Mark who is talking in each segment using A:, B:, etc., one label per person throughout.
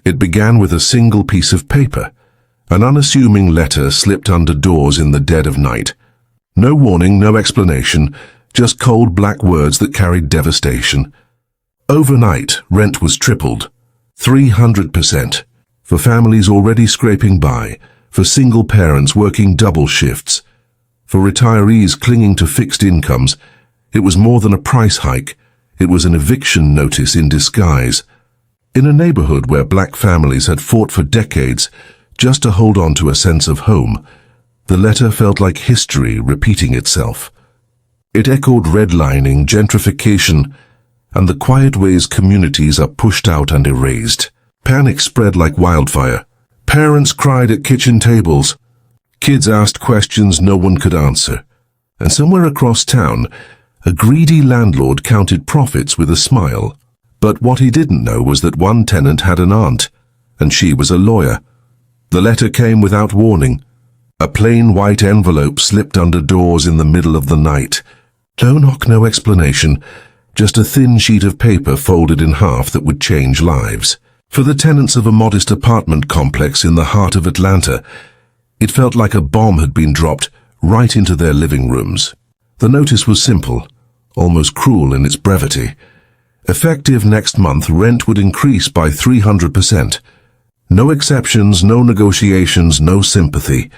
A: It began with a single piece of paper, an unassuming letter slipped under doors in the dead of night. No warning, no explanation, just cold black words that carried devastation. Overnight, rent was tripled, 300%, for families already scraping by, for single parents working double shifts, for retirees clinging to fixed incomes. It was more than a price hike, it was an eviction notice in disguise. In a neighborhood where black families had fought for decades just to hold on to a sense of home, the letter felt like history repeating itself. It echoed redlining, gentrification, and the quiet ways communities are pushed out and erased. Panic spread like wildfire. Parents cried at kitchen tables. Kids asked questions no one could answer. And somewhere across town, a greedy landlord counted profits with a smile. But what he didn't know was that one tenant had an aunt, and she was a lawyer. The letter came without warning. A plain white envelope slipped under doors in the middle of the night. No knock, no explanation, just a thin sheet of paper folded in half that would change lives. For the tenants of a modest apartment complex in the heart of Atlanta, it felt like a bomb had been dropped right into their living rooms. The notice was simple, almost cruel in its brevity. Effective next month, rent would increase by 300%. No exceptions, no negotiations, no sympathy.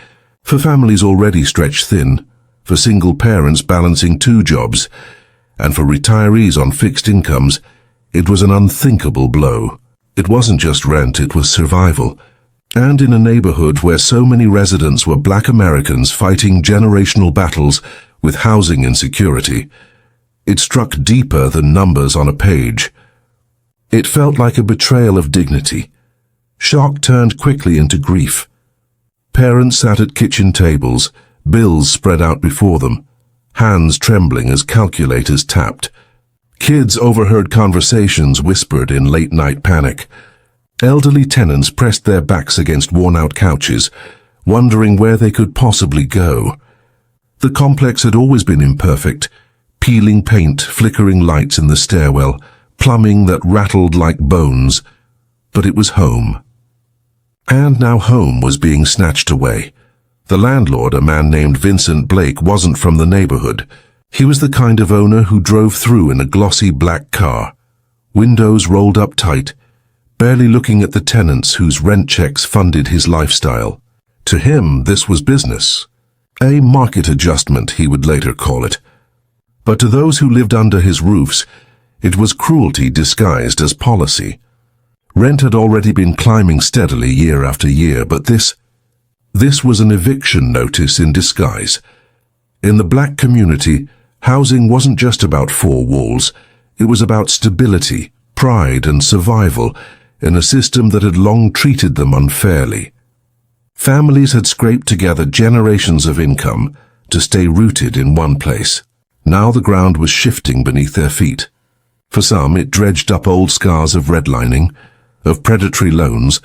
A: For families already stretched thin, for single parents balancing 2 jobs, and for retirees on fixed incomes, it was an unthinkable blow. It wasn't just rent, it was survival. And in a neighborhood where so many residents were black Americans fighting generational battles with housing insecurity, it struck deeper than numbers on a page. It felt like a betrayal of dignity. Shock turned quickly into grief. Parents sat at kitchen tables, bills spread out before them, hands trembling as calculators tapped. Kids overheard conversations whispered in late-night panic. Elderly tenants pressed their backs against worn-out couches, wondering where they could possibly go. The complex had always been imperfect, peeling paint, flickering lights in the stairwell, plumbing that rattled like bones, but it was home. And now home was being snatched away. The landlord, a man named Vincent Blake, wasn't from the neighborhood. He was the kind of owner who drove through in a glossy black car, windows rolled up tight, barely looking at the tenants whose rent checks funded his lifestyle. To him, this was business. A market adjustment, he would later call it. But to those who lived under his roofs, it was cruelty disguised as policy. Rent had already been climbing steadily year after year, but this was an eviction notice in disguise. In the black community, housing wasn't just about 4 walls. It was about stability, pride, and survival in a system that had long treated them unfairly. Families had scraped together generations of income to stay rooted in one place. Now the ground was shifting beneath their feet. For some, it dredged up old scars of redlining, of predatory loans,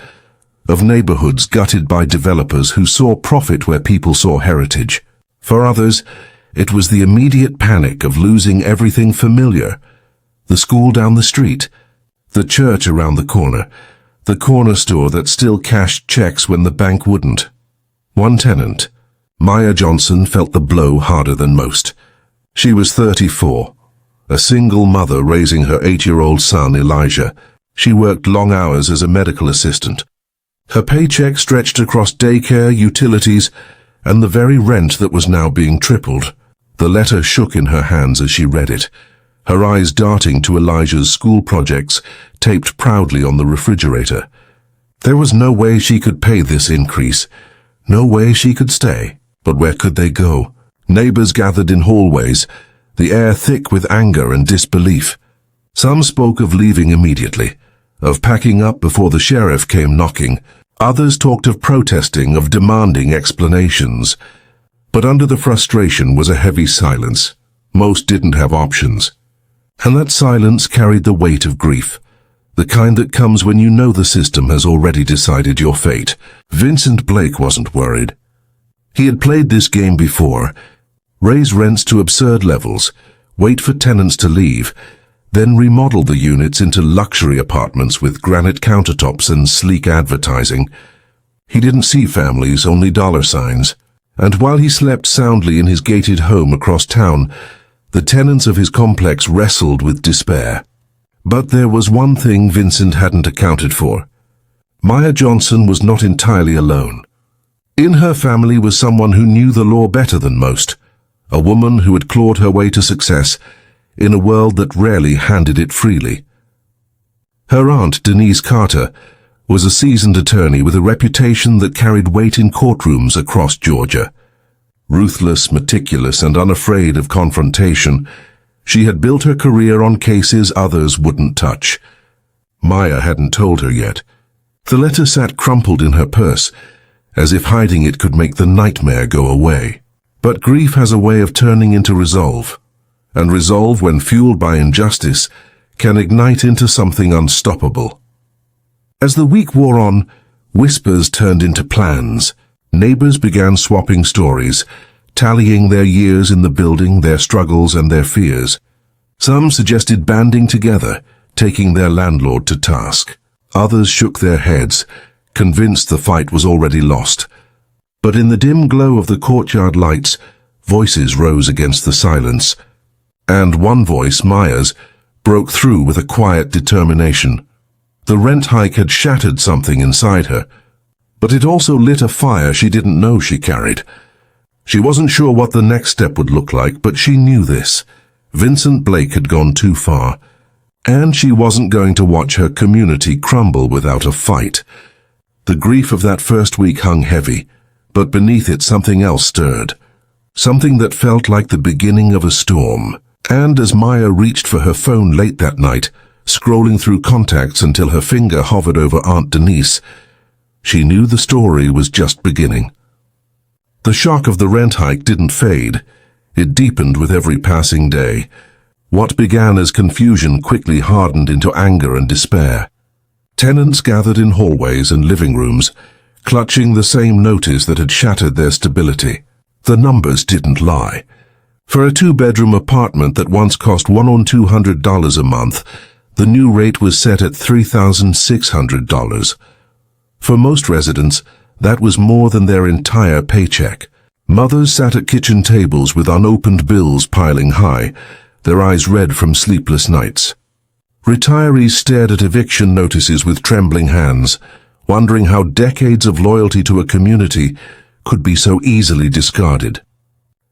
A: of neighborhoods gutted by developers who saw profit where people saw heritage. For others, it was the immediate panic of losing everything familiar: the school down the street, the church around the corner store that still cashed checks when the bank wouldn't. One tenant, Maya Johnson, felt the blow harder than most. She was 34, a single mother raising her 8-year-old son, Elijah. She worked long hours as a medical assistant. Her paycheck stretched across daycare, utilities, and the very rent that was now being tripled. The letter shook in her hands as she read it, her eyes darting to Elijah's school projects taped proudly on the refrigerator. There was no way she could pay this increase, no way she could stay. But where could they go? Neighbors gathered in hallways, the air thick with anger and disbelief. Some spoke of leaving immediately, of packing up before the sheriff came knocking. Others talked of protesting, of demanding explanations. But under the frustration was a heavy silence. Most didn't have options. And that silence carried the weight of grief, the kind that comes when you know the system has already decided your fate. Vincent Blake wasn't worried. He had played this game before: raise rents to absurd levels, wait for tenants to leave, then remodeled the units into luxury apartments with granite countertops and sleek advertising. He didn't see families, only dollar signs. And while he slept soundly in his gated home across town, the tenants of his complex wrestled with despair. But there was one thing Vincent hadn't accounted for. Maya Johnson was not entirely alone. In her family was someone who knew the law better than most, a woman who had clawed her way to success in a world that rarely handed it freely. Her aunt, Denise Carter, was a seasoned attorney with a reputation that carried weight in courtrooms across Georgia. Ruthless, meticulous, and unafraid of confrontation, she had built her career on cases others wouldn't touch. Maya hadn't told her yet. The letter sat crumpled in her purse, as if hiding it could make the nightmare go away. But grief has a way of turning into resolve, and resolve, when fueled by injustice, can ignite into something unstoppable. As the week wore on, whispers turned into plans. Neighbors began swapping stories, tallying their years in the building, their struggles and their fears. Some suggested banding together, taking their landlord to task. Others shook their heads, convinced the fight was already lost. But in the dim glow of the courtyard lights, voices rose against the silence. And one voice, Maya's, broke through with a quiet determination. The rent hike had shattered something inside her, but it also lit a fire she didn't know she carried. She wasn't sure what the next step would look like, but she knew this. Vincent Blake had gone too far, and she wasn't going to watch her community crumble without a fight. The grief of that first week hung heavy, but beneath it something else stirred. Something that felt like the beginning of a storm. And as Maya reached for her phone late that night, scrolling through contacts until her finger hovered over Aunt Denise, she knew the story was just beginning. The shock of the rent hike didn't fade. It deepened with every passing day. What began as confusion quickly hardened into anger and despair. Tenants gathered in hallways and living rooms, clutching the same notice that had shattered their stability. The numbers didn't lie. For a two-bedroom apartment that once cost $1,200 a month, the new rate was set at $3,600. For most residents, that was more than their entire paycheck. Mothers sat at kitchen tables with unopened bills piling high, their eyes red from sleepless nights. Retirees stared at eviction notices with trembling hands, wondering how decades of loyalty to a community could be so easily discarded.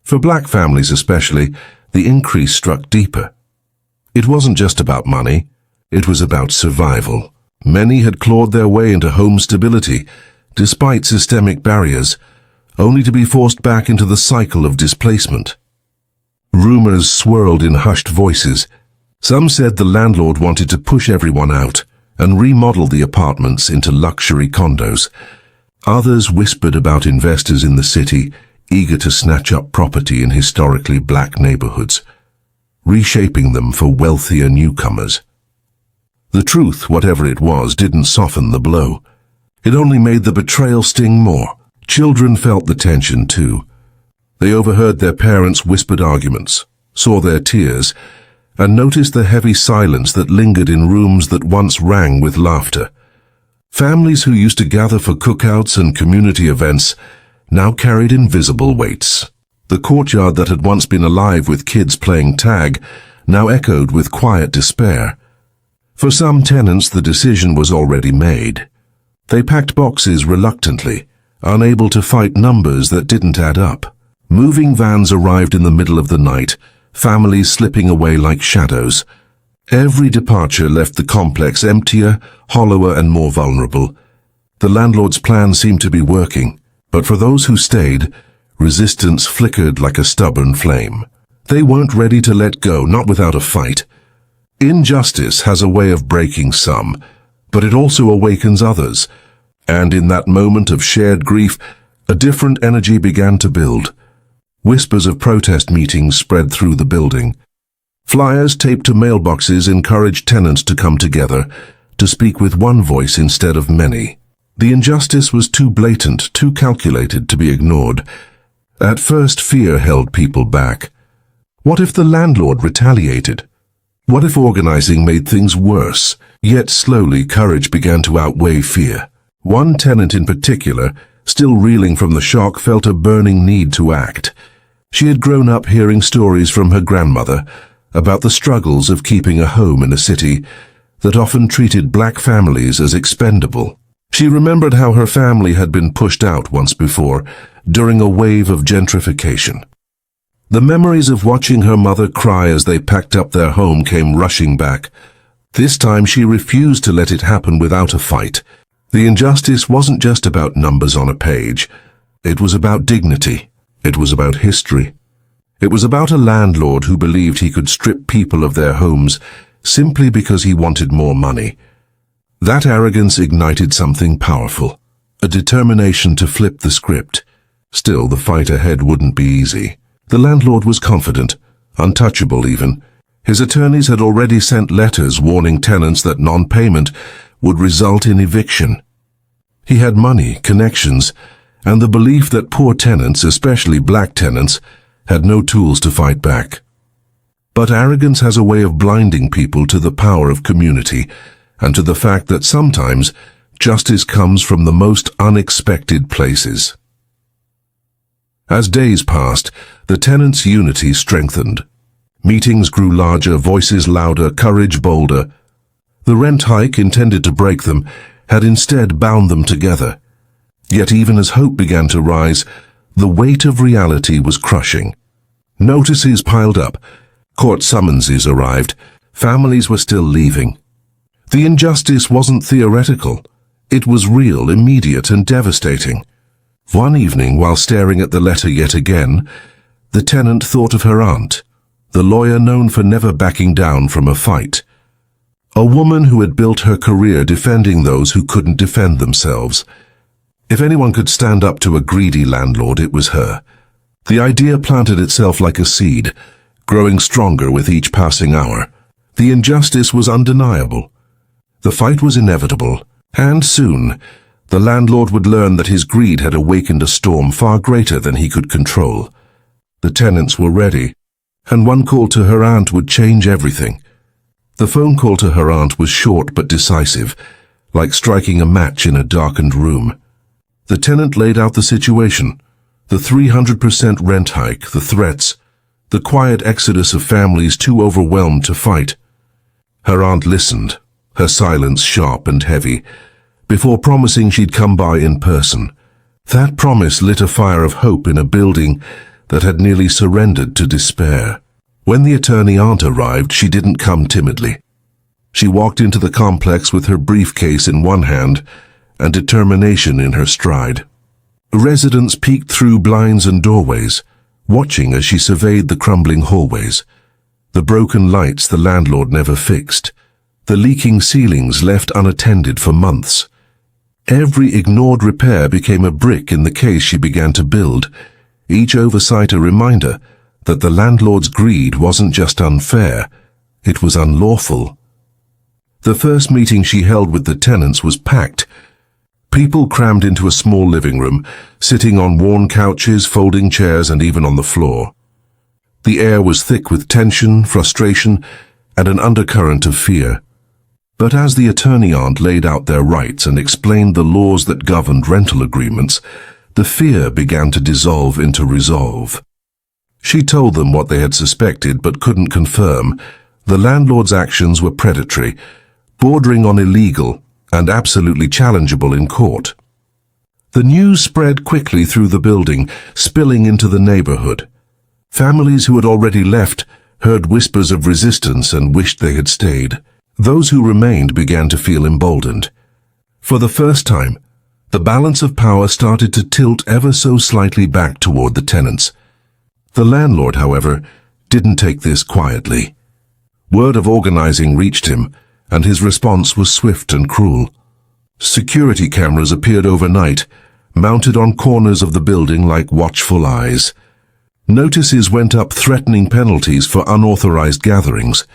A: For black families especially, the increase struck deeper. It wasn't just about money, it was about survival. Many had clawed their way into home stability, despite systemic barriers, only to be forced back into the cycle of displacement. Rumors swirled in hushed voices. Some said the landlord wanted to push everyone out and remodel the apartments into luxury condos. Others whispered about investors in the city, eager to snatch up property in historically black neighborhoods, reshaping them for wealthier newcomers. The truth, whatever it was, didn't soften the blow. It only made the betrayal sting more. Children felt the tension too. They overheard their parents' whispered arguments, saw their tears, and noticed the heavy silence that lingered in rooms that once rang with laughter. Families who used to gather for cookouts and community events now carried invisible weights. The courtyard that had once been alive with kids playing tag now echoed with quiet despair. For some tenants, the decision was already made. They packed boxes reluctantly, unable to fight numbers that didn't add up. Moving vans arrived in the middle of the night, families slipping away like shadows. Every departure left the complex emptier, hollower, and more vulnerable. The landlord's plan seemed to be working, but for those who stayed, resistance flickered like a stubborn flame. They weren't ready to let go, not without a fight. Injustice has a way of breaking some, but it also awakens others. And in that moment of shared grief, a different energy began to build. Whispers of protest meetings spread through the building. Flyers taped to mailboxes encouraged tenants to come together, to speak with one voice instead of many. The injustice was too blatant, too calculated to be ignored. At first, fear held people back. What if the landlord retaliated? What if organizing made things worse? Yet slowly courage began to outweigh fear. One tenant in particular, still reeling from the shock, felt a burning need to act. She had grown up hearing stories from her grandmother about the struggles of keeping a home in a city that often treated black families as expendable. She remembered how her family had been pushed out once before, during a wave of gentrification. The memories of watching her mother cry as they packed up their home came rushing back. This time she refused to let it happen without a fight. The injustice wasn't just about numbers on a page. It was about dignity. It was about history. It was about a landlord who believed he could strip people of their homes simply because he wanted more money. That arrogance ignited something powerful, a determination to flip the script. Still, the fight ahead wouldn't be easy. The landlord was confident, untouchable even. His attorneys had already sent letters warning tenants that non-payment would result in eviction. He had money, connections, and the belief that poor tenants, especially black tenants, had no tools to fight back. But arrogance has a way of blinding people to the power of community and to the fact that sometimes justice comes from the most unexpected places. As days passed, the tenants' unity strengthened. Meetings grew larger, voices louder, courage bolder. The rent hike, intended to break them, had instead bound them together. Yet even as hope began to rise, the weight of reality was crushing. Notices piled up, court summonses arrived, families were still leaving. The injustice wasn't theoretical. It was real, immediate, and devastating. One evening, while staring at the letter yet again, the tenant thought of her aunt, the lawyer known for never backing down from a fight. A woman who had built her career defending those who couldn't defend themselves. If anyone could stand up to a greedy landlord, it was her. The idea planted itself like a seed, growing stronger with each passing hour. The injustice was undeniable. The fight was inevitable, and soon, the landlord would learn that his greed had awakened a storm far greater than he could control. The tenants were ready, and one call to her aunt would change everything. The phone call to her aunt was short but decisive, like striking a match in a darkened room. The tenant laid out the situation, the 300% rent hike, the threats, the quiet exodus of families too overwhelmed to fight. Her aunt listened, her silence sharp and heavy, before promising she'd come by in person. That promise lit a fire of hope in a building that had nearly surrendered to despair. When the attorney aunt arrived, she didn't come timidly. She walked into the complex with her briefcase in one hand and determination in her stride. Residents peeked through blinds and doorways, watching as she surveyed the crumbling hallways. The broken lights the landlord never fixed, the leaking ceilings left unattended for months. Every ignored repair became a brick in the case she began to build, each oversight a reminder that the landlord's greed wasn't just unfair, it was unlawful. The first meeting she held with the tenants was packed. People crammed into a small living room, sitting on worn couches, folding chairs, and even on the floor. The air was thick with tension, frustration, and an undercurrent of fear. But as the attorney aunt laid out their rights and explained the laws that governed rental agreements, the fear began to dissolve into resolve. She told them what they had suspected but couldn't confirm. The landlord's actions were predatory, bordering on illegal, and absolutely challengeable in court. The news spread quickly through the building, spilling into the neighborhood. Families who had already left heard whispers of resistance and wished they had stayed. Those who remained began to feel emboldened. For the first time, the balance of power started to tilt ever so slightly back toward the tenants. The landlord, however, didn't take this quietly. Word of organizing reached him, and his response was swift and cruel. Security cameras appeared overnight, mounted on corners of the building like watchful eyes. Notices went up threatening penalties for unauthorized gatherings.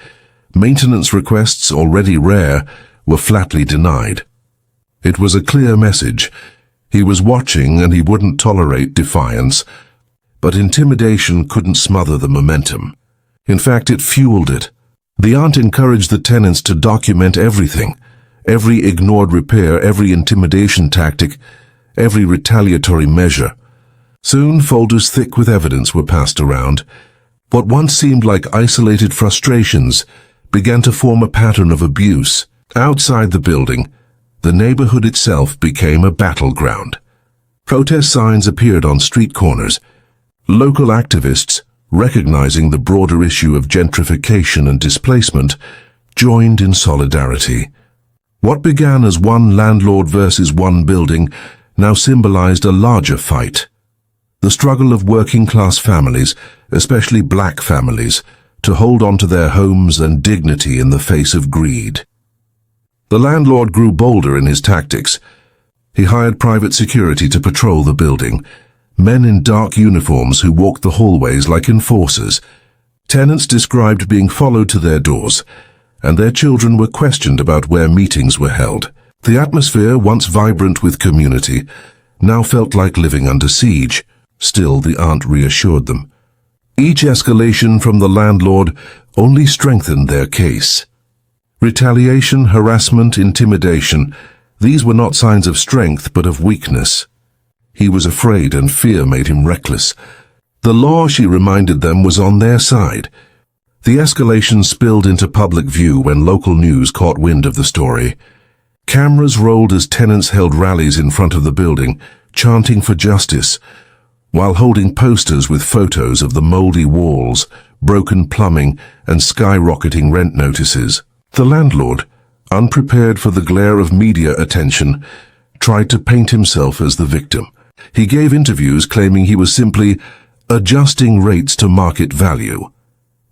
A: Maintenance requests, already rare, were flatly denied. It was a clear message. He was watching and he wouldn't tolerate defiance. But intimidation couldn't smother the momentum. In fact, it fueled it. The aunt encouraged the tenants to document everything, every ignored repair, every intimidation tactic, every retaliatory measure. Soon, folders thick with evidence were passed around. What once seemed like isolated frustrations began to form a pattern of abuse. Outside the building, the neighborhood itself became a battleground. Protest signs appeared on street corners. Local activists, recognizing the broader issue of gentrification and displacement, joined in solidarity. What began as one landlord versus one building now symbolized a larger fight. The struggle of working-class families, especially black families, to hold on to their homes and dignity in the face of greed. The landlord grew bolder in his tactics. He hired private security to patrol the building, men in dark uniforms who walked the hallways like enforcers. Tenants described being followed to their doors, and their children were questioned about where meetings were held. The atmosphere, once vibrant with community, now felt like living under siege. Still, the aunt reassured them. Each escalation from the landlord only strengthened their case. Retaliation, harassment, intimidation, these were not signs of strength but of weakness. He was afraid and fear made him reckless. The law, she reminded them, was on their side. The escalation spilled into public view when local news caught wind of the story. Cameras rolled as tenants held rallies in front of the building, chanting for justice, while holding posters with photos of the moldy walls, broken plumbing, and skyrocketing rent notices. The landlord, unprepared for the glare of media attention, tried to paint himself as the victim. He gave interviews claiming he was simply adjusting rates to market value.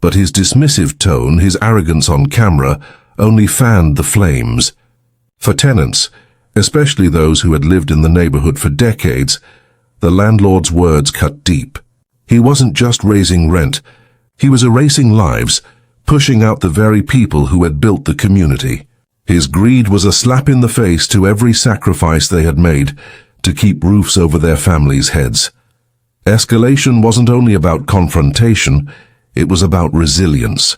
A: But his dismissive tone, his arrogance on camera, only fanned the flames. For tenants, especially those who had lived in the neighborhood for decades, the landlord's words cut deep. He wasn't just raising rent, he was erasing lives, pushing out the very people who had built the community. His greed was a slap in the face to every sacrifice they had made to keep roofs over their families' heads. Escalation wasn't only about confrontation, it was about resilience.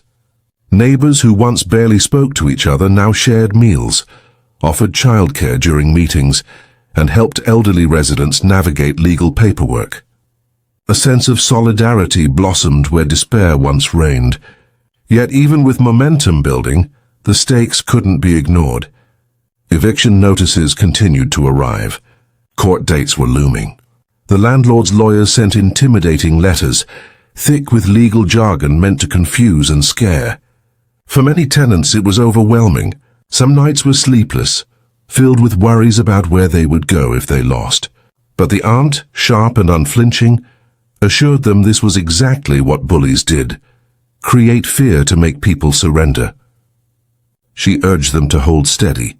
A: Neighbors who once barely spoke to each other now shared meals, offered childcare during meetings, and helped elderly residents navigate legal paperwork. A sense of solidarity blossomed where despair once reigned. Yet even with momentum building, the stakes couldn't be ignored. Eviction notices continued to arrive. Court dates were looming. The landlord's lawyers sent intimidating letters, thick with legal jargon meant to confuse and scare. For many tenants it was overwhelming. Some nights were sleepless, filled with worries about where they would go if they lost. But the aunt, sharp and unflinching, assured them this was exactly what bullies did: create fear to make people surrender. She urged them to hold steady.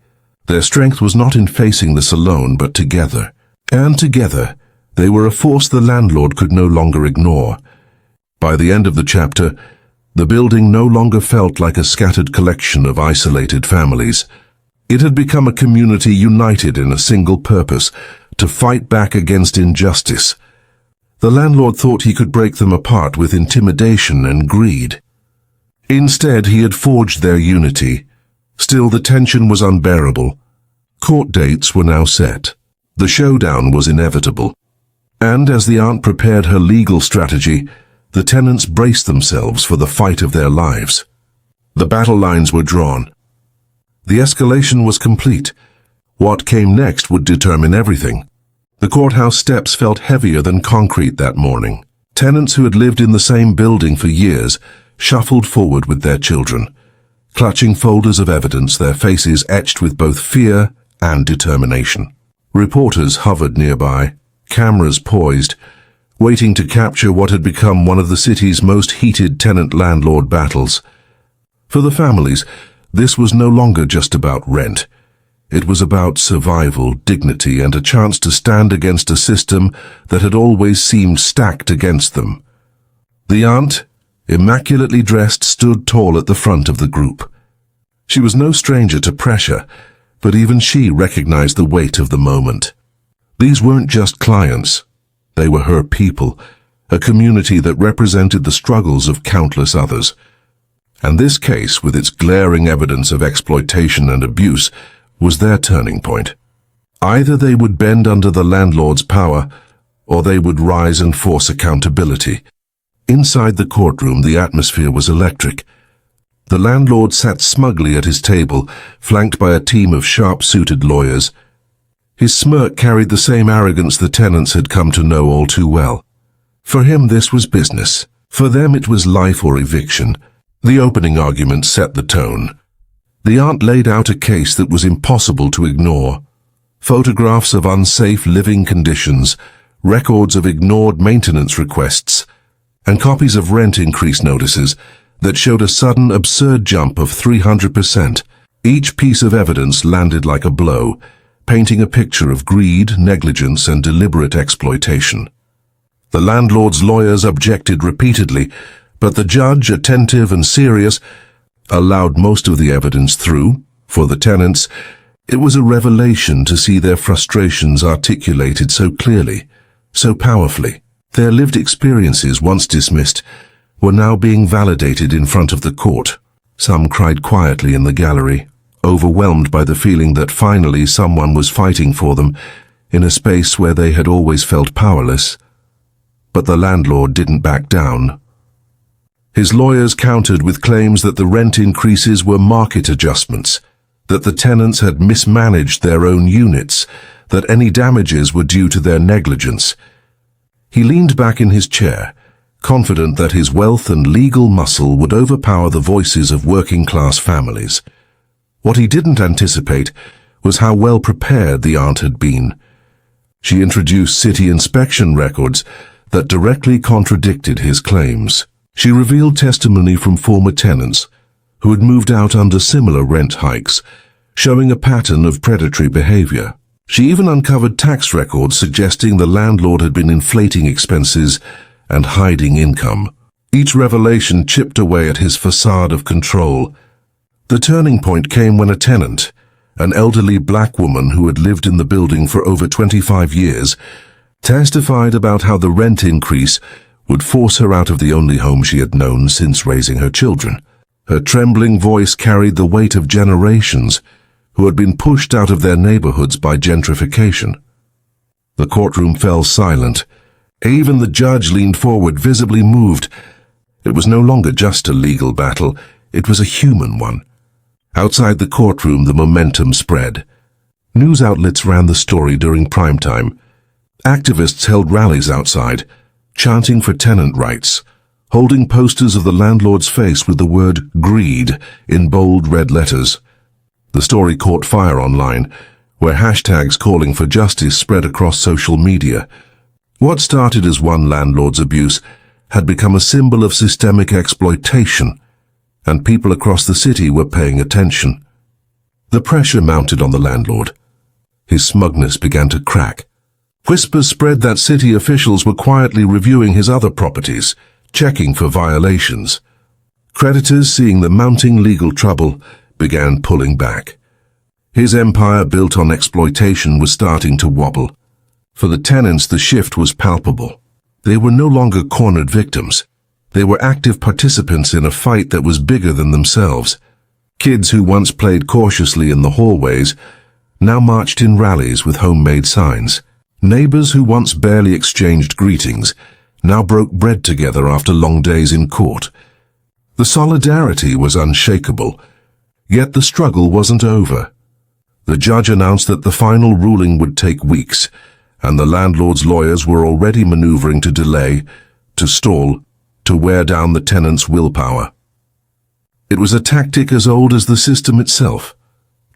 A: Their strength was not in facing this alone, but together. And together, they were a force the landlord could no longer ignore. By the end of the chapter, the building no longer felt like a scattered collection of isolated families. It had become a community united in a single purpose: to fight back against injustice. The landlord thought he could break them apart with intimidation and greed. Instead, he had forged their unity. Still, the tension was unbearable. Court dates were now set. The showdown was inevitable. And as the aunt prepared her legal strategy, the tenants braced themselves for the fight of their lives. The battle lines were drawn. The escalation was complete. What came next would determine everything. The courthouse steps felt heavier than concrete that morning. Tenants who had lived in the same building for years shuffled forward with their children, clutching folders of evidence, their faces etched with both fear and determination. Reporters hovered nearby, cameras poised, waiting to capture what had become one of the city's most heated tenant-landlord battles. For the families, this was no longer just about rent. It was about survival, dignity, and a chance to stand against a system that had always seemed stacked against them. The aunt, immaculately dressed, stood tall at the front of the group. She was no stranger to pressure, but even she recognized the weight of the moment. These weren't just clients. They were her people, a community that represented the struggles of countless others. And this case, with its glaring evidence of exploitation and abuse, was their turning point. Either they would bend under the landlord's power, or they would rise and force accountability. Inside the courtroom, the atmosphere was electric. The landlord sat smugly at his table, flanked by a team of sharp-suited lawyers. His smirk carried the same arrogance the tenants had come to know all too well. For him, this was business. For them, it was life or eviction. The opening argument set the tone. The aunt laid out a case that was impossible to ignore. Photographs of unsafe living conditions, records of ignored maintenance requests, and copies of rent increase notices that showed a sudden absurd jump of 300%. Each piece of evidence landed like a blow, painting a picture of greed, negligence, and deliberate exploitation. The landlord's lawyers objected repeatedly, but the judge, attentive and serious, allowed most of the evidence through. For the tenants, it was a revelation to see their frustrations articulated so clearly, so powerfully. Their lived experiences, once dismissed, were now being validated in front of the court. Some cried quietly in the gallery, overwhelmed by the feeling that finally someone was fighting for them in a space where they had always felt powerless. But the landlord didn't back down. His lawyers countered with claims that the rent increases were market adjustments, that the tenants had mismanaged their own units, that any damages were due to their negligence. He leaned back in his chair, confident that his wealth and legal muscle would overpower the voices of working-class families. What he didn't anticipate was how well prepared the aunt had been. She introduced city inspection records that directly contradicted his claims. She revealed testimony from former tenants who had moved out under similar rent hikes, showing a pattern of predatory behavior. She even uncovered tax records suggesting the landlord had been inflating expenses and hiding income. Each revelation chipped away at his facade of control. The turning point came when a tenant, an elderly black woman who had lived in the building for over 25 years, testified about how the rent increase would force her out of the only home she had known since raising her children. Her trembling voice carried the weight of generations who had been pushed out of their neighborhoods by gentrification. The courtroom fell silent. Even the judge leaned forward, visibly moved. It was no longer just a legal battle, it was a human one. Outside the courtroom, the momentum spread. News outlets ran the story during prime time. Activists held rallies outside, chanting for tenant rights, holding posters of the landlord's face with the word greed in bold red letters. The story caught fire online, where hashtags calling for justice spread across social media. What started as one landlord's abuse had become a symbol of systemic exploitation, and people across the city were paying attention. The pressure mounted on the landlord. His smugness began to crack. Whispers spread that city officials were quietly reviewing his other properties, checking for violations. Creditors, seeing the mounting legal trouble, began pulling back. His empire built on exploitation was starting to wobble. For the tenants, the shift was palpable. They were no longer cornered victims. They were active participants in a fight that was bigger than themselves. Kids who once played cautiously in the hallways now marched in rallies with homemade signs. Neighbors who once barely exchanged greetings now broke bread together after long days in court. The solidarity was unshakable, yet the struggle wasn't over. The judge announced that the final ruling would take weeks, and the landlord's lawyers were already maneuvering to delay, to stall, to wear down the tenants' willpower. It was a tactic as old as the system itself.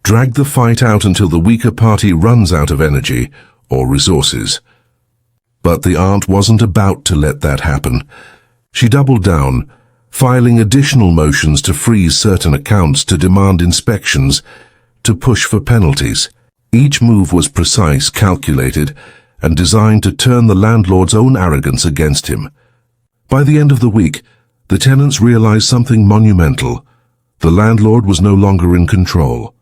A: Drag the fight out until the weaker party runs out of energy or resources. But the aunt wasn't about to let that happen. She doubled down, filing additional motions to freeze certain accounts, to demand inspections, to push for penalties. Each move was precise, calculated, and designed to turn the landlord's own arrogance against him. By the end of the week, the tenants realized something monumental. The landlord was no longer in control.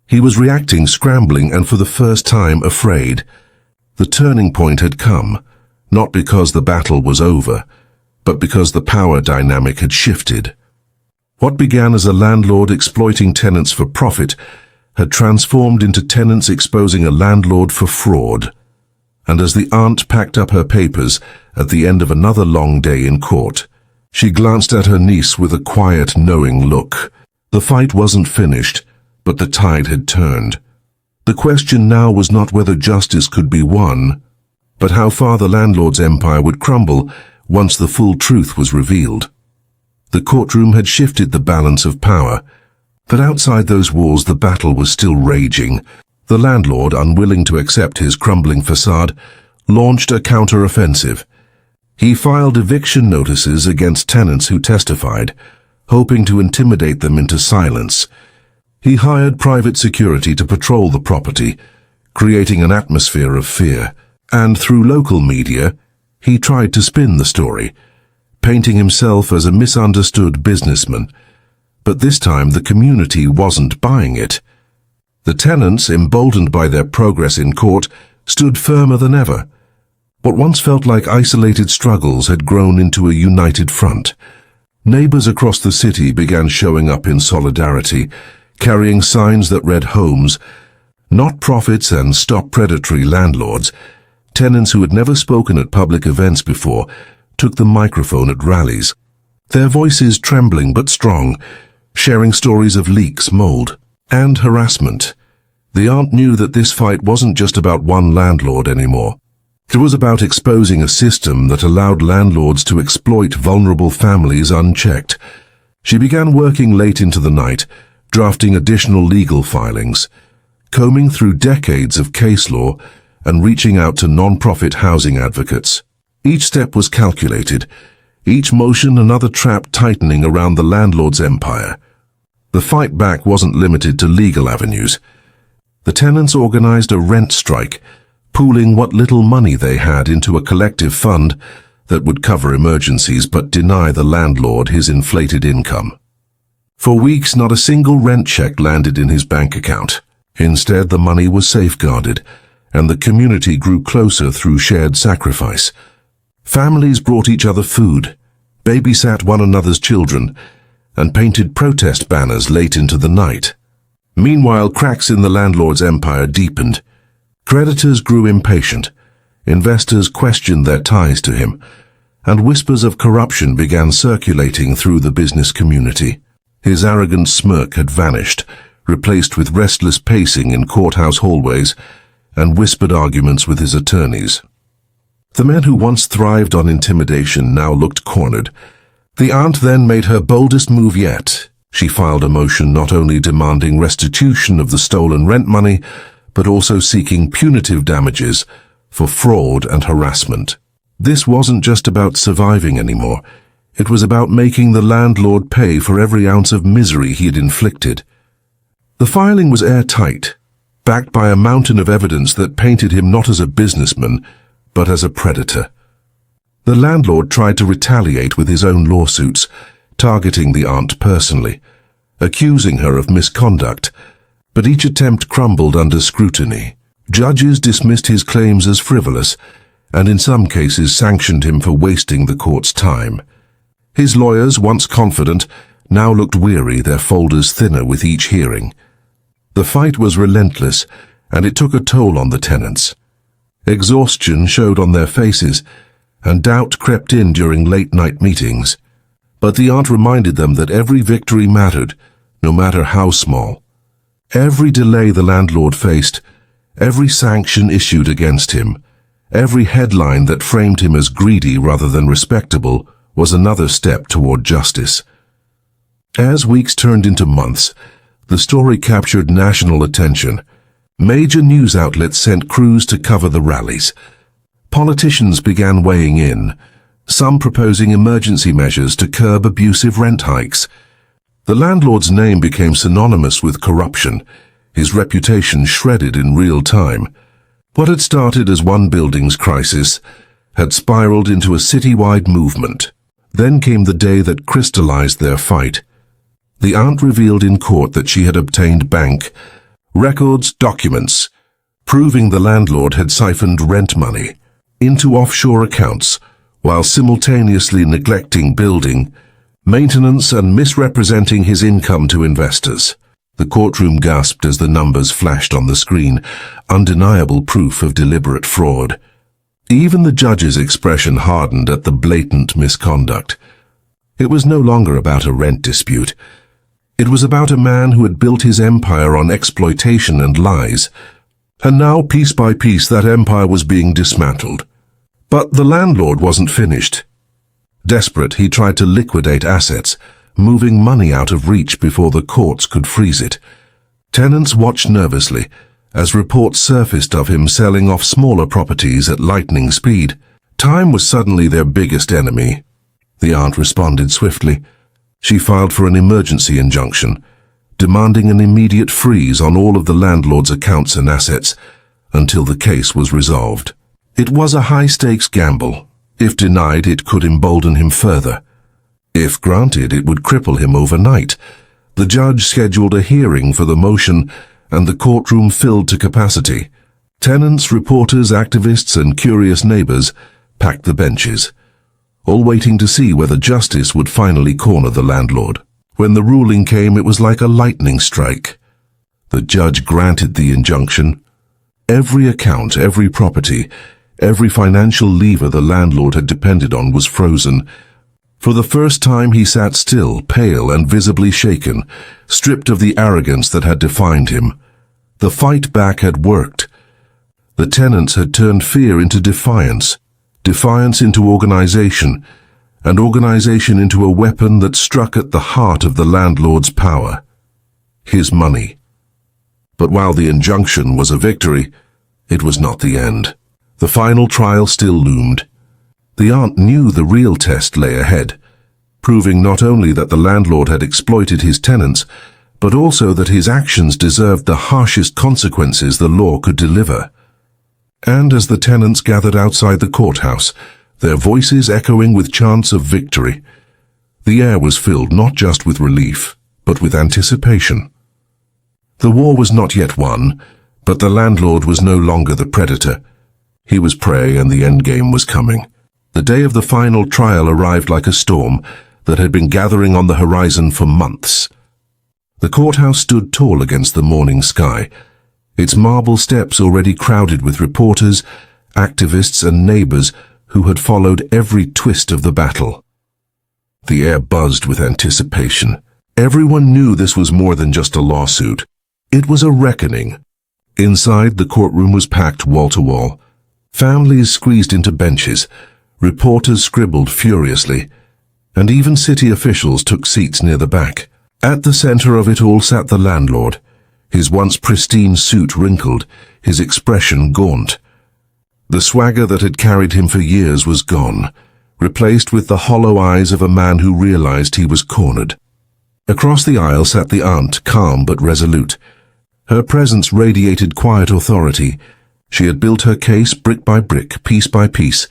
A: He was reacting, scrambling, and for the first time afraid. The turning point had come, not because the battle was over, but because the power dynamic had shifted. What began as a landlord exploiting tenants for profit had transformed into tenants exposing a landlord for fraud. And as the aunt packed up her papers at the end of another long day in court, she glanced at her niece with a quiet, knowing look. The fight wasn't finished, but the tide had turned. The question now was not whether justice could be won, but how far the landlord's empire would crumble once the full truth was revealed. The courtroom had shifted the balance of power, but outside those walls the battle was still raging. The landlord, unwilling to accept his crumbling facade, launched a counter-offensive. He filed eviction notices against tenants who testified, hoping to intimidate them into silence. He hired private security to patrol the property, creating an atmosphere of fear. And through local media, he tried to spin the story, painting himself as a misunderstood businessman. But this time the community wasn't buying it. The tenants, emboldened by their progress in court, stood firmer than ever. What once felt like isolated struggles had grown into a united front. Neighbors across the city began showing up in solidarity, carrying signs that read homes, not profits, and stop predatory landlords. Tenants who had never spoken at public events before took the microphone at rallies, their voices trembling but strong, sharing stories of leaks, mold, and harassment. The aunt knew that this fight wasn't just about one landlord anymore. It was about exposing a system that allowed landlords to exploit vulnerable families unchecked. She began working late into the night, drafting additional legal filings, combing through decades of case law, and reaching out to non-profit housing advocates. Each step was calculated, each motion another trap tightening around the landlord's empire. The fight back wasn't limited to legal avenues. The tenants organized a rent strike, pooling what little money they had into a collective fund that would cover emergencies but deny the landlord his inflated income. For weeks, not a single rent check landed in his bank account. Instead, the money was safeguarded, and the community grew closer through shared sacrifice. Families brought each other food, babysat one another's children, and painted protest banners late into the night. Meanwhile, cracks in the landlord's empire deepened. Creditors grew impatient, investors questioned their ties to him, and whispers of corruption began circulating through the business community. His arrogant smirk had vanished, replaced with restless pacing in courthouse hallways and whispered arguments with his attorneys. The men who once thrived on intimidation now looked cornered. The aunt then made her boldest move yet. She filed a motion not only demanding restitution of the stolen rent money, but also seeking punitive damages for fraud and harassment. This wasn't just about surviving anymore. It was about making the landlord pay for every ounce of misery he had inflicted. The filing was airtight, backed by a mountain of evidence that painted him not as a businessman, but as a predator. The landlord tried to retaliate with his own lawsuits, targeting the aunt personally, accusing her of misconduct, but each attempt crumbled under scrutiny. Judges dismissed his claims as frivolous, and in some cases sanctioned him for wasting the court's time. His lawyers, once confident, now looked weary, their folders thinner with each hearing. The fight was relentless, and it took a toll on the tenants. Exhaustion showed on their faces, and doubt crept in during late-night meetings. But the aunt reminded them that every victory mattered, no matter how small. Every delay the landlord faced, every sanction issued against him, every headline that framed him as greedy rather than respectable was another step toward justice. As weeks turned into months, the story captured national attention. Major news outlets sent crews to cover the rallies. Politicians began weighing in, some proposing emergency measures to curb abusive rent hikes. The landlord's name became synonymous with corruption, his reputation shredded in real time. What had started as one building's crisis had spiraled into a citywide movement. Then came the day that crystallized their fight. The aunt revealed in court that she had obtained bank records, documents, proving the landlord had siphoned rent money into offshore accounts while simultaneously neglecting building, maintenance and misrepresenting his income to investors. The courtroom gasped as the numbers flashed on the screen, undeniable proof of deliberate fraud. Even the judge's expression hardened at the blatant misconduct. It was no longer about a rent dispute. It was about a man who had built his empire on exploitation and lies. And now, piece by piece, that empire was being dismantled. But the landlord wasn't finished. Desperate, he tried to liquidate assets, moving money out of reach before the courts could freeze it. Tenants watched nervously as reports surfaced of him selling off smaller properties at lightning speed. Time was suddenly their biggest enemy. The aunt responded swiftly. She filed for an emergency injunction, demanding an immediate freeze on all of the landlord's accounts and assets until the case was resolved. It was a high-stakes gamble. If denied, it could embolden him further. If granted, it would cripple him overnight. The judge scheduled a hearing for the motion, and the courtroom filled to capacity. Tenants, reporters, activists, and curious neighbors packed the benches, all waiting to see whether justice would finally corner the landlord. When the ruling came, it was like a lightning strike. The judge granted the injunction. Every account, every property, every financial lever the landlord had depended on was frozen. For the first time, he sat still, pale and visibly shaken, stripped of the arrogance that had defined him. The fight back had worked. The tenants had turned fear into defiance, defiance into organization, and organization into a weapon that struck at the heart of the landlord's power: his money. But while the injunction was a victory, it was not the end. The final trial still loomed. The aunt knew the real test lay ahead, proving not only that the landlord had exploited his tenants, but also that his actions deserved the harshest consequences the law could deliver. And as the tenants gathered outside the courthouse, their voices echoing with chants of victory, the air was filled not just with relief, but with anticipation. The war was not yet won, but the landlord was no longer the predator. He was prey, and the endgame was coming. The day of the final trial arrived like a storm that had been gathering on the horizon for months. The courthouse stood tall against the morning sky, its marble steps already crowded with reporters, activists, and neighbors who had followed every twist of the battle. The air buzzed with anticipation. Everyone knew this was more than just a lawsuit. It was a reckoning. Inside, the courtroom was packed wall to wall. Families squeezed into benches, reporters scribbled furiously, and even city officials took seats near the back. At the center of it all sat the landlord, his once pristine suit wrinkled, his expression gaunt. The swagger that had carried him for years was gone, replaced with the hollow eyes of a man who realized he was cornered. Across the aisle sat the aunt, calm but resolute. Her presence radiated quiet authority. She had built her case brick by brick, piece by piece,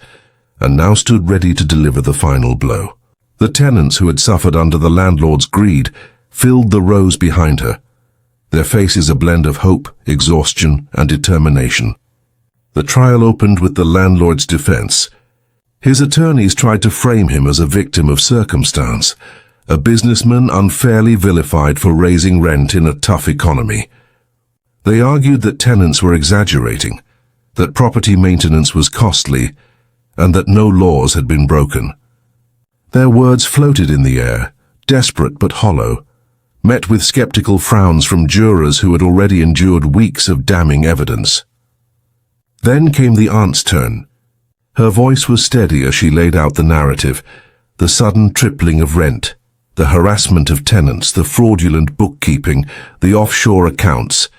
A: and now stood ready to deliver the final blow. The tenants who had suffered under the landlord's greed filled the rows behind her, their faces a blend of hope, exhaustion, and determination. The trial opened with the landlord's defense. His attorneys tried to frame him as a victim of circumstance, a businessman unfairly vilified for raising rent in a tough economy. They argued that tenants were exaggerating, that property maintenance was costly, and that no laws had been broken. Their words floated in the air, desperate but hollow, met with skeptical frowns from jurors who had already endured weeks of damning evidence. Then came the aunt's turn. Her voice was steady as she laid out the narrative, the sudden tripling of rent, the harassment of tenants, the fraudulent bookkeeping, the offshore accounts.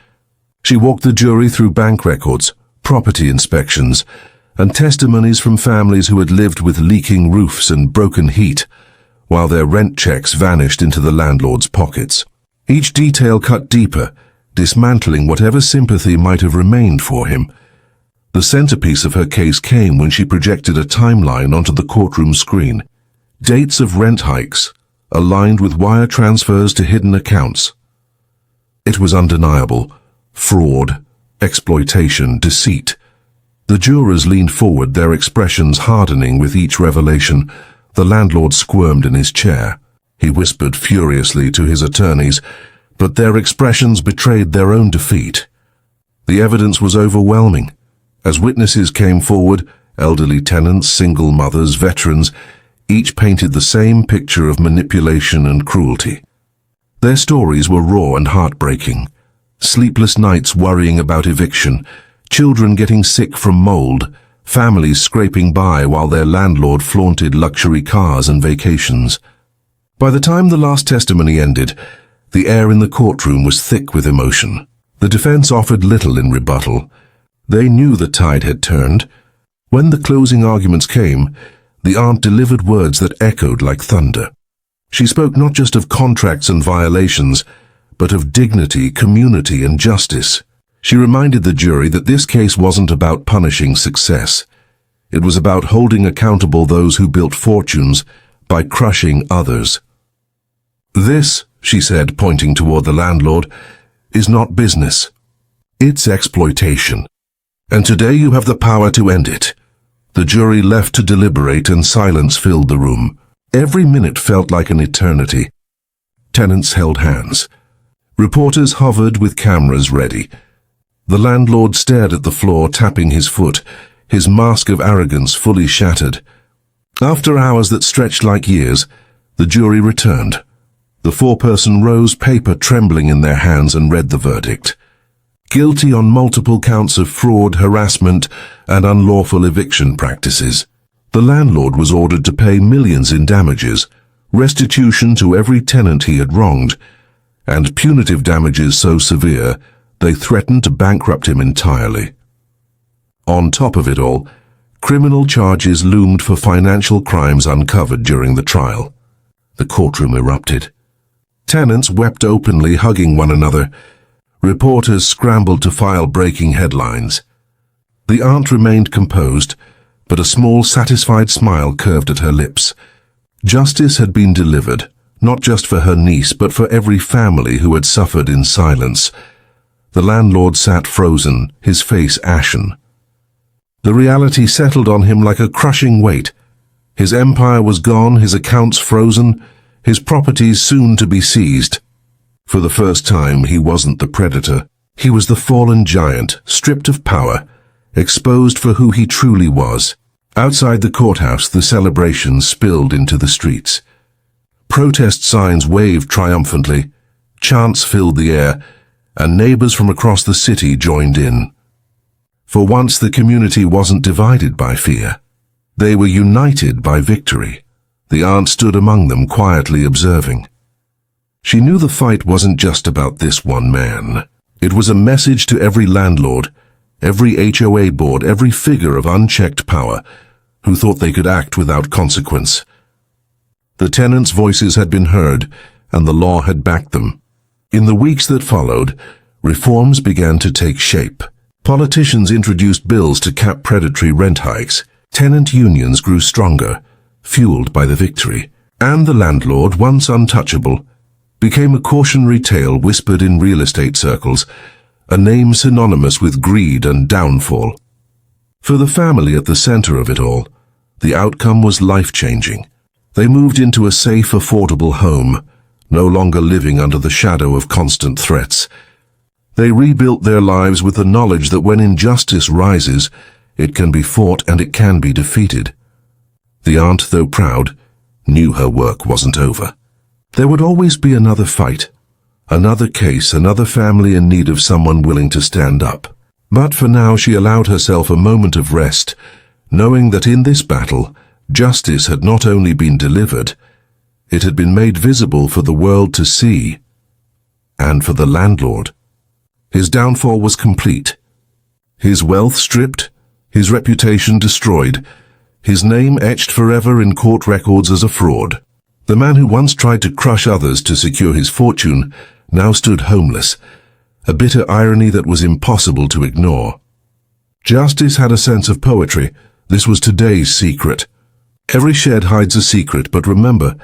A: She walked the jury through bank records, property inspections, and testimonies from families who had lived with leaking roofs and broken heat, while their rent checks vanished into the landlord's pockets. Each detail cut deeper, dismantling whatever sympathy might have remained for him. The centerpiece of her case came when she projected a timeline onto the courtroom screen. Dates of rent hikes, aligned with wire transfers to hidden accounts. It was undeniable. Fraud, exploitation, deceit. The jurors leaned forward, their expressions hardening with each revelation. The landlord squirmed in his chair. he whispered furiously to his attorneys, but their expressions betrayed their own defeat. The evidence was overwhelming. As witnesses came forward, elderly tenants, single mothers, veterans, each painted the same picture of manipulation and cruelty. Their stories were raw and heartbreaking. Sleepless nights worrying about eviction, children getting sick from mold, families scraping by while their landlord flaunted luxury cars and vacations. By the time the last testimony ended, the air in the courtroom was thick with emotion. The defense offered little in rebuttal. They knew the tide had turned. When the closing arguments came, the aunt delivered words that echoed like thunder. She spoke not just of contracts and violations, but of dignity, community, and justice. She reminded the jury that this case wasn't about punishing success. It was about holding accountable those who built fortunes by crushing others. "This," she said, pointing toward the landlord, "is not business. It's exploitation. And today you have the power to end it." The jury left to deliberate, and silence filled the room. Every minute felt like an eternity. Tenants held hands. Reporters hovered with cameras ready. The landlord stared at the floor, tapping his foot, his mask of arrogance fully shattered. After hours that stretched like years, the jury returned. The four-person rows, paper trembling in their hands, and read the verdict. Guilty on multiple counts of fraud, harassment, and unlawful eviction practices. The landlord was ordered to pay millions in damages, restitution to every tenant he had wronged, and punitive damages so severe they threatened to bankrupt him entirely. On top of it all, criminal charges loomed for financial crimes uncovered during the trial. The courtroom erupted. Tenants wept openly, hugging one another. Reporters scrambled to file breaking headlines. The aunt remained composed, but a small, satisfied smile curved at her lips. Justice had been delivered, not just for her niece, but for every family who had suffered in silence. The landlord sat frozen, his face ashen. The reality settled on him like a crushing weight. His empire was gone, his accounts frozen, his properties soon to be seized. For the first time, he wasn't the predator. He was the fallen giant, stripped of power, exposed for who he truly was. Outside the courthouse, the celebration spilled into the streets. Protest signs waved triumphantly, chants filled the air, and neighbors from across the city joined in. For once, the community wasn't divided by fear. They were united by victory. The aunt stood among them, quietly observing. She knew the fight wasn't just about this one man. It was a message to every landlord, every HOA board, every figure of unchecked power who thought they could act without consequence. The tenants' voices had been heard, and the law had backed them. In the weeks that followed, reforms began to take shape. Politicians introduced bills to cap predatory rent hikes. Tenant unions grew stronger, fueled by the victory. And the landlord, once untouchable, became a cautionary tale whispered in real estate circles, a name synonymous with greed and downfall. For the family at the center of it all, the outcome was life-changing. They moved into a safe, affordable home, no longer living under the shadow of constant threats. They rebuilt their lives with the knowledge that when injustice rises, it can be fought and it can be defeated. The aunt, though proud, knew her work wasn't over. There would always be another fight, another case, another family in need of someone willing to stand up. But for now, she allowed herself a moment of rest, knowing that in this battle, justice had not only been delivered, it had been made visible for the world to see. And for the landlord, his downfall was complete. His wealth stripped, his reputation destroyed, his name etched forever in court records as a fraud. The man who once tried to crush others to secure his fortune now stood homeless, a bitter irony that was impossible to ignore. Justice had a sense of poetry. This was today's secret. Every shed hides a secret, but remember,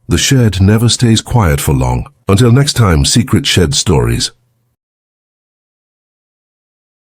A: the shed never stays quiet for long. Until next time, Secret Shed Stories.